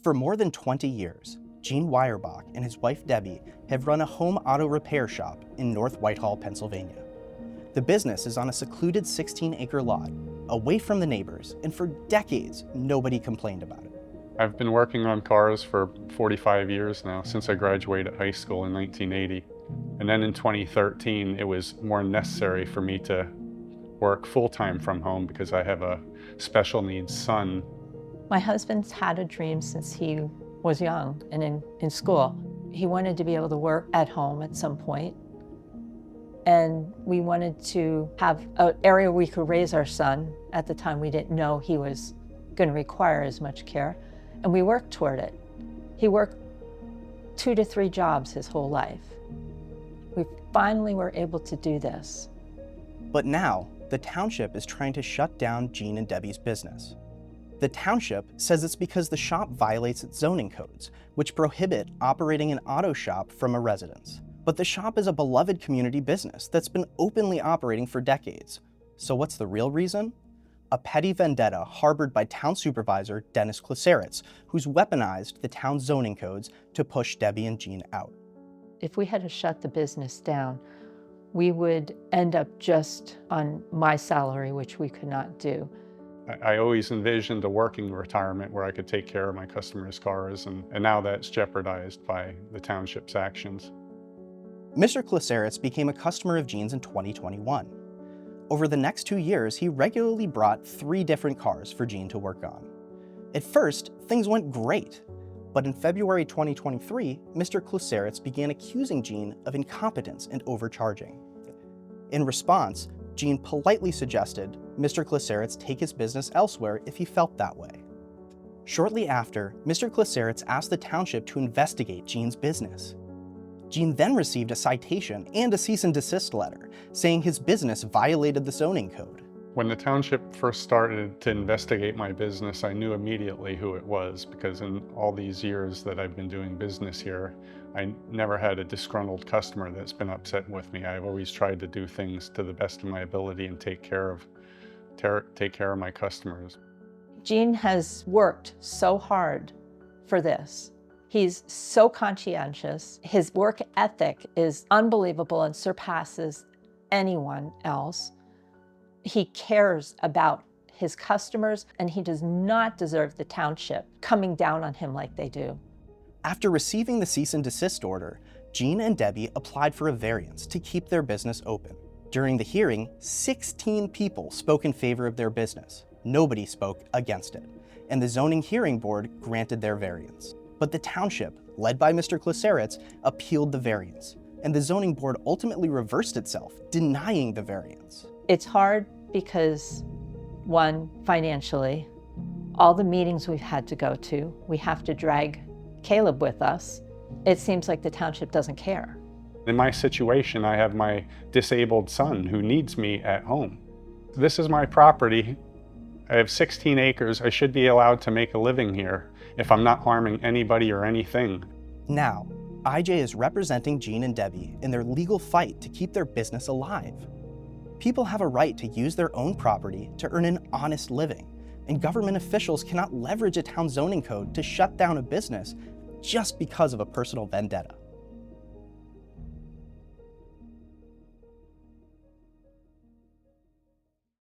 For more than 20 years, Gene Weierbach and his wife Debbie have run a home auto repair shop in North Whitehall, Pennsylvania. The business is on a secluded 16-acre lot, away from the neighbors, and for decades, nobody complained about it. I've been working on cars for 45 years now, since I graduated high school in 1980. And then in 2013, it was more necessary for me to work full-time from home because I have a special needs son. My husband's had a dream since he was young and in school. He wanted to be able to work at home at some point. And we wanted to have an area where we could raise our son. At the time, we didn't know he was going to require as much care. And we worked toward it. He worked 2 to 3 jobs his whole life. We finally were able to do this. But now, the township is trying to shut down Gene and Debbie's business. The township says it's because the shop violates its zoning codes, which prohibit operating an auto shop from a residence. But the shop is a beloved community business that's been openly operating for decades. So what's the real reason? A petty vendetta harbored by town supervisor Dennis Klesaritz, who's weaponized the town's zoning codes to push Debbie and Gene out. If we had to shut the business down, we would end up just on my salary, which we could not do. I always envisioned a working retirement where I could take care of my customers' cars, and now that's jeopardized by the township's actions. Mr. Klesaritz became a customer of Gene's in 2021. Over the next 2 years, he regularly brought 3 different cars for Gene to work on. At first, things went great, but in February 2023, Mr. Klesaritz began accusing Gene of incompetence and overcharging. In response, Gene politely suggested Mr. Klesaritz take his business elsewhere if he felt that way. Shortly after, Mr. Klesaritz asked the township to investigate Gene's business. Gene then received a citation and a cease and desist letter, saying his business violated the zoning code. When the township first started to investigate my business, I knew immediately who it was, because in all these years that I've been doing business here, I never had a disgruntled customer that's been upset with me. I've always tried to do things to the best of my ability and take care of my customers. Gene has worked so hard for this. He's so conscientious. His work ethic is unbelievable and surpasses anyone else. He cares about his customers, and he does not deserve the township coming down on him like they do. After receiving the cease and desist order, Gene and Debbie applied for a variance to keep their business open. During the hearing, 16 people spoke in favor of their business. Nobody spoke against it, and the zoning hearing board granted their variance. But the township, led by Mr. Klesaritz, appealed the variance, and the zoning board ultimately reversed itself, denying the variance. It's hard because, one, financially, all the meetings we've had to go to, we have to drag Caleb with us. It seems like the township doesn't care. In my situation, I have my disabled son who needs me at home. This is my property. I have 16 acres. I should be allowed to make a living here if I'm not harming anybody or anything. Now, IJ is representing Gene and Debbie in their legal fight to keep their business alive. People have a right to use their own property to earn an honest living, and government officials cannot leverage a town zoning code to shut down a business just because of a personal vendetta.